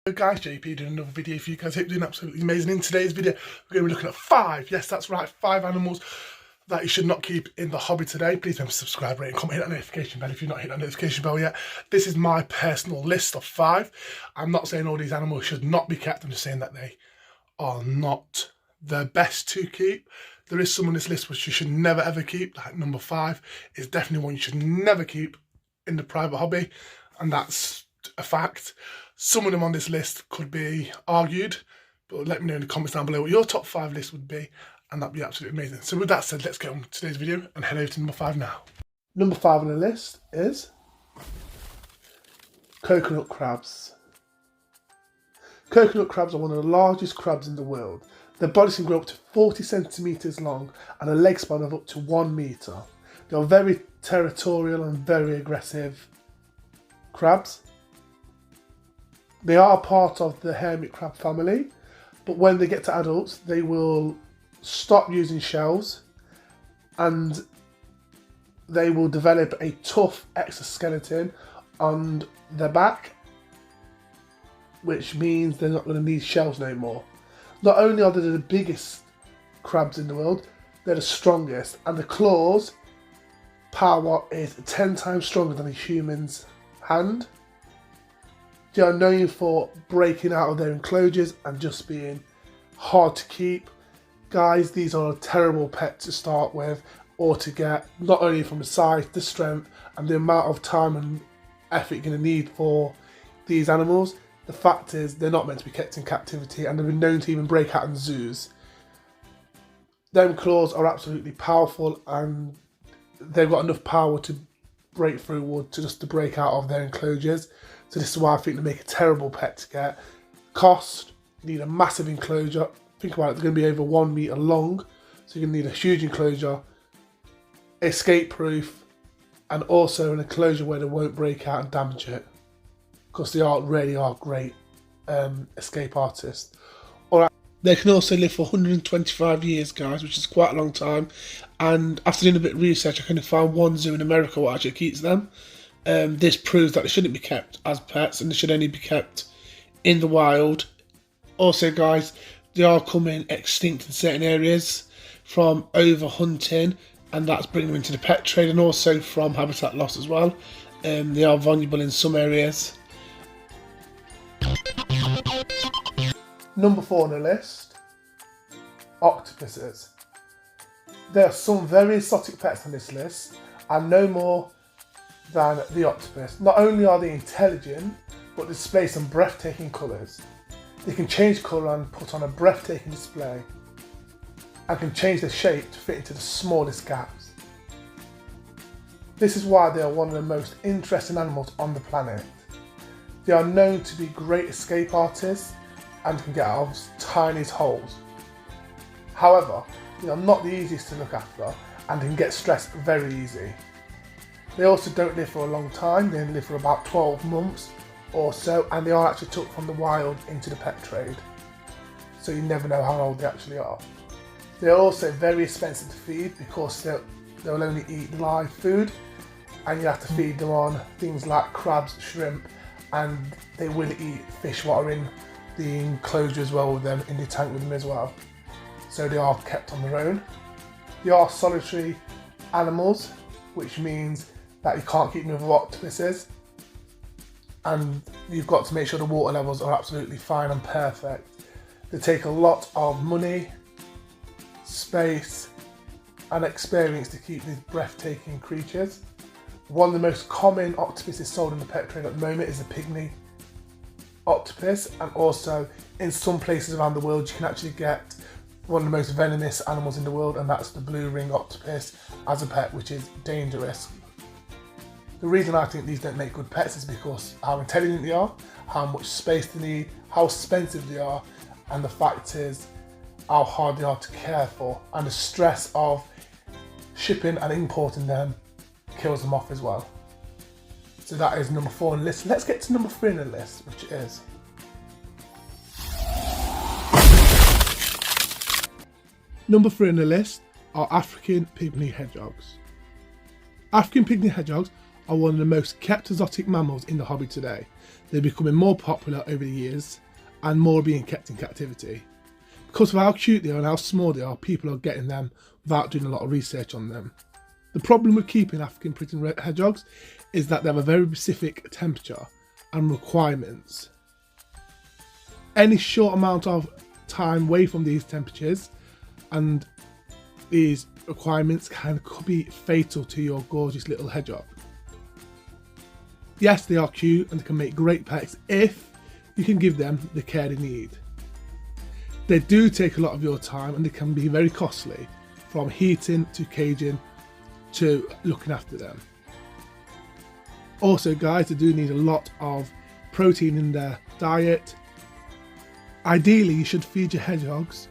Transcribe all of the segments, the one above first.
Hello guys, JP doing another video for you guys. Hope you're doing absolutely amazing. In today's video, we're going to be looking at 5, yes that's right, 5 animals that you should not keep in the hobby today. Please remember to subscribe, rate and comment, hit that notification bell if you've not hit that notification bell yet. This is my personal list of 5. I'm not saying all these animals should not be kept, I'm just saying that they are not the best to keep. There is some on this list which you should never ever keep, like number 5 is definitely one you should never keep in the private hobby, and that's a fact. Some of them on this list could be argued, but let me know in the comments down below what your top 5 list would be, and that'd be absolutely amazing. So with that said, let's get on with today's video and head over to number 5 now. Number 5 on the list is coconut crabs. Coconut crabs are one of the largest crabs in the world. Their bodies can grow up to 40 centimetres long and a leg span of up to 1 metre. They are very territorial and very aggressive crabs. They are part of the hermit crab family, but when they get to adults, they will stop using shells and they will develop a tough exoskeleton on their back, which means they're not going to need shells no more. Not only are they the biggest crabs in the world, they're the strongest, and the claws power is 10 times stronger than a human's hand. They are known for breaking out of their enclosures and just being hard to keep. Guys, these are a terrible pet to start with or to get, not only from the size, the strength and the amount of time and effort you're going to need for these animals. The fact is they're not meant to be kept in captivity, and they've been known to even break out in zoos. Them claws are absolutely powerful, and they've got enough power to break through wood to break out of their enclosures. So this is why I think they make a terrible pet to get. Cost, you need a massive enclosure. Think about it, they're going to be over 1 metre long. So you're going to need a huge enclosure, escape proof, and also an enclosure where they won't break out and damage it. Because they really are great escape artists. Alright. They can also live for 125 years, guys, which is quite a long time. And after doing a bit of research, I kind of found one zoo in America what actually keeps them. This proves that they shouldn't be kept as pets and they should only be kept in the wild. Also, guys, they are coming extinct in certain areas from overhunting, and that's bringing them into the pet trade, and also from habitat loss as well. They are vulnerable in some areas. Number 4 on the list, octopuses. There are some very exotic pets on this list, and no more than the octopus. Not only are they intelligent, but display some breathtaking colours. They can change colour and put on a breathtaking display, and can change their shape to fit into the smallest gaps. This is why they are one of the most interesting animals on the planet. They are known to be great escape artists and can get out of tiniest holes. However, they are not the easiest to look after and can get stressed very easy. They also don't live for a long time, they live for about 12 months or so, and they are actually took from the wild into the pet trade. So you never know how old they actually are. They are also very expensive to feed because they'll only eat live food, and you have to feed them on things like crabs, shrimp, and they will eat fish what are in the enclosure as well with them, in the tank with them as well. So they are kept on their own. They are solitary animals, which means that you can't keep them with octopuses, and you've got to make sure the water levels are absolutely fine and perfect. They take a lot of money, space and experience to keep these breathtaking creatures. One of the most common octopuses sold in the pet trade at the moment is the Pygmy octopus, and also in some places around the world you can actually get one of the most venomous animals in the world, and that's the blue ring octopus as a pet, which is dangerous. The reason I think these don't make good pets is because how intelligent they are, how much space they need, how expensive they are, and the fact is how hard they are to care for, and the stress of shipping and importing them kills them off as well. So that is number 4 on the list. Let's get to number 3 on the list, which is number 3 on the list are African pygmy hedgehogs. African pygmy hedgehogs are one of the most kept exotic mammals in the hobby today. They're becoming more popular over the years and more being kept in captivity. Because of how cute they are and how small they are, people are getting them without doing a lot of research on them. The problem with keeping African Pygmy hedgehogs is that they have a very specific temperature and requirements. Any short amount of time away from these temperatures and these requirements could be fatal to your gorgeous little hedgehog. Yes, they are cute and they can make great pets if you can give them the care they need. They do take a lot of your time and they can be very costly, from heating to caging to looking after them. Also guys, they do need a lot of protein in their diet. Ideally you should feed your hedgehogs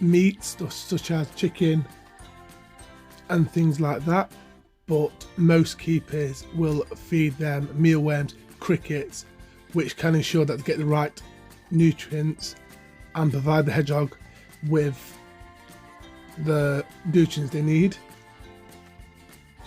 meat, stuff such as chicken and things like that, but most keepers will feed them mealworms, crickets, which can ensure that they get the right nutrients and provide the hedgehog with the nutrients they need.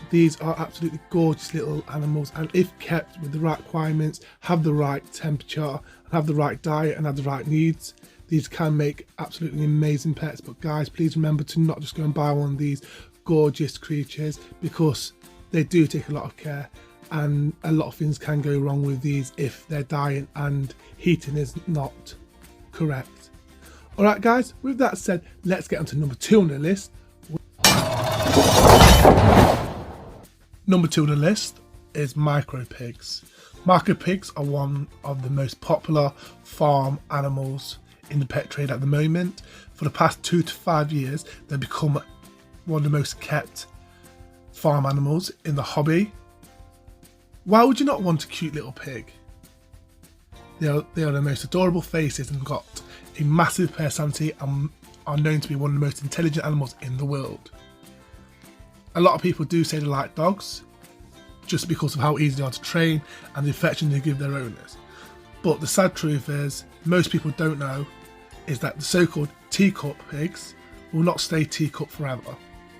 These are absolutely gorgeous little animals, and if kept with the right requirements, have the right temperature, and have the right diet and have the right needs, these can make absolutely amazing pets. But guys, please remember to not just go and buy one of these gorgeous creatures, because they do take a lot of care and a lot of things can go wrong with these if their diet and heating is not correct. Alright guys, with that said, let's get on to number 2 on the list. Number 2 on the list is micro pigs. Micro pigs are one of the most popular farm animals in the pet trade at the moment. For the past 2 to 5 years, they've become one of the most kept farm animals in the hobby. Why would you not want a cute little pig? They are the most adorable faces and got a massive personality and are known to be one of the most intelligent animals in the world. A lot of people do say they like dogs just because of how easy they are to train and the affection they give their owners. But the sad truth is, most people don't know is that the so-called teacup pigs will not stay teacup forever.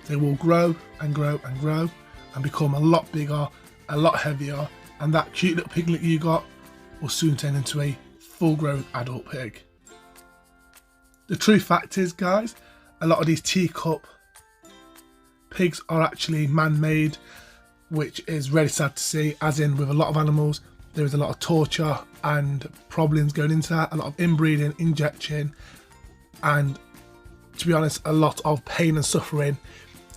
They will grow and grow and grow and become a lot bigger, a lot heavier, and that cute little piglet you got will soon turn into a full-grown adult pig. The true fact is, guys, a lot of these teacup pigs are actually man-made, which is really sad to see, as in with a lot of animals there is a lot of torture and problems going into that, a lot of inbreeding, injection, and to be honest, a lot of pain and suffering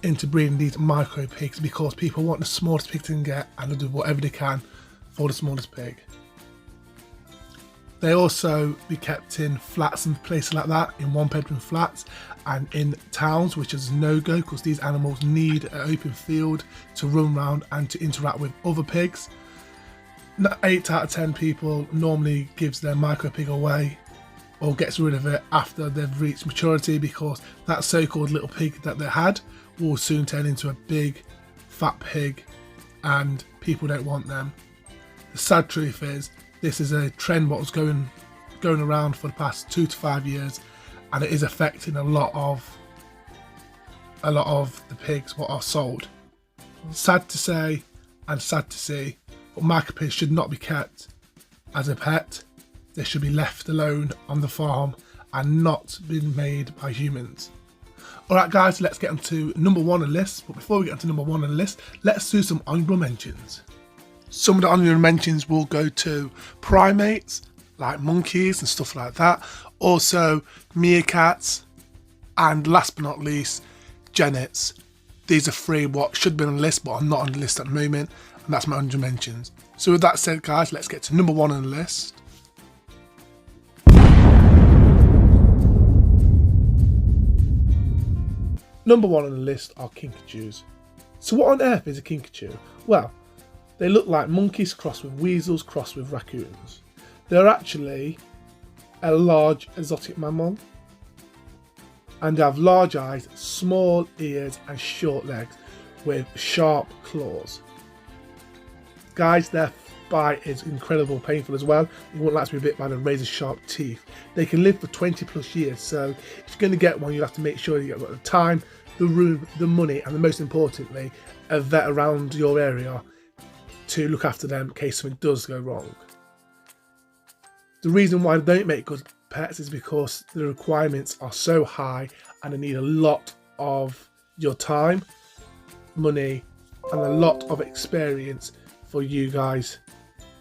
into breeding these micro pigs, because people want the smallest pig they can get and they'll do whatever they can for the smallest pig. They also be kept in flats and places like that, in 1-bedroom flats and in towns, which is no-go because these animals need an open field to run around and to interact with other pigs. 8 out of 10 people normally gives their micro pig away or gets rid of it after they've reached maturity, because that so-called little pig that they had will soon turn into a big fat pig and people don't want them. The sad truth is, this is a trend what was going around for the past 2 to 5 years, and it is affecting a lot of the pigs what are sold. Sad to say and sad to see, but micro pigs should not be kept as a pet. They should be left alone on the farm and not being made by humans. Alright guys, let's get on to number 1 on the list, but before we get on to number 1 on the list, let's do some honourable mentions. Some of the honourable mentions will go to primates, like monkeys and stuff like that. Also, meerkats, and last but not least, genets. These are 3 what should be on the list, but are not on the list at the moment, and that's my honourable mentions. So with that said guys, let's get to number 1 on the list. Number 1 on the list are Kinkajous. So what on earth is a Kinkajou? Well, they look like monkeys crossed with weasels crossed with raccoons. They're actually a large exotic mammal and have large eyes, small ears and short legs with sharp claws. Guys, their bite is incredibly painful as well. You wouldn't like to be bit by the razor sharp teeth. They can live for 20 plus years, so if you're going to get one, you have to make sure you get the time, the room, the money, and most importantly, a vet around your area to look after them in case something does go wrong. The reason why they don't make good pets is because the requirements are so high and they need a lot of your time, money, and a lot of experience for you guys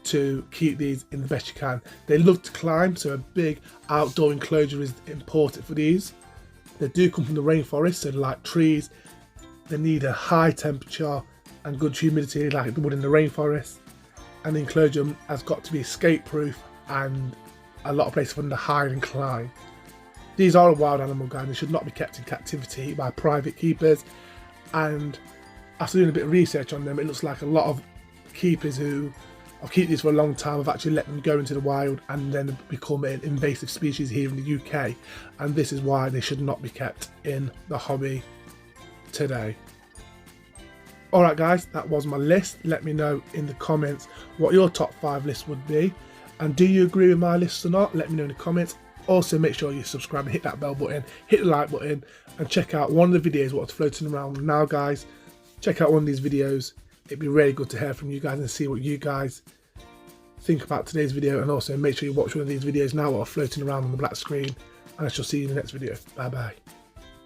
to keep these in the best you can. They love to climb, so a big outdoor enclosure is important for these. They do come from the rainforest, so they're like trees. They need a high temperature and good humidity like the wood in the rainforest. And the enclosure has got to be escape proof and a lot of places for them to hide and climb. These are a wild animal, guys. They should not be kept in captivity by private keepers. And after doing a bit of research on them, it looks like a lot of keepers who have kept these for a long time have actually let them go into the wild and then become an invasive species here in the UK. And this is why they should not be kept in the hobby today. Alright guys, that was my list. Let me know in the comments what your top 5 list would be. And do you agree with my list or not? Let me know in the comments. Also make sure you subscribe and hit that bell button, hit the like button, and check out one of the videos what's floating around now, guys. Check out one of these videos. It'd be really good to hear from you guys and see what you guys think about today's video. And also make sure you watch one of these videos now what are floating around on the black screen. And I shall see you in the next video. Bye bye.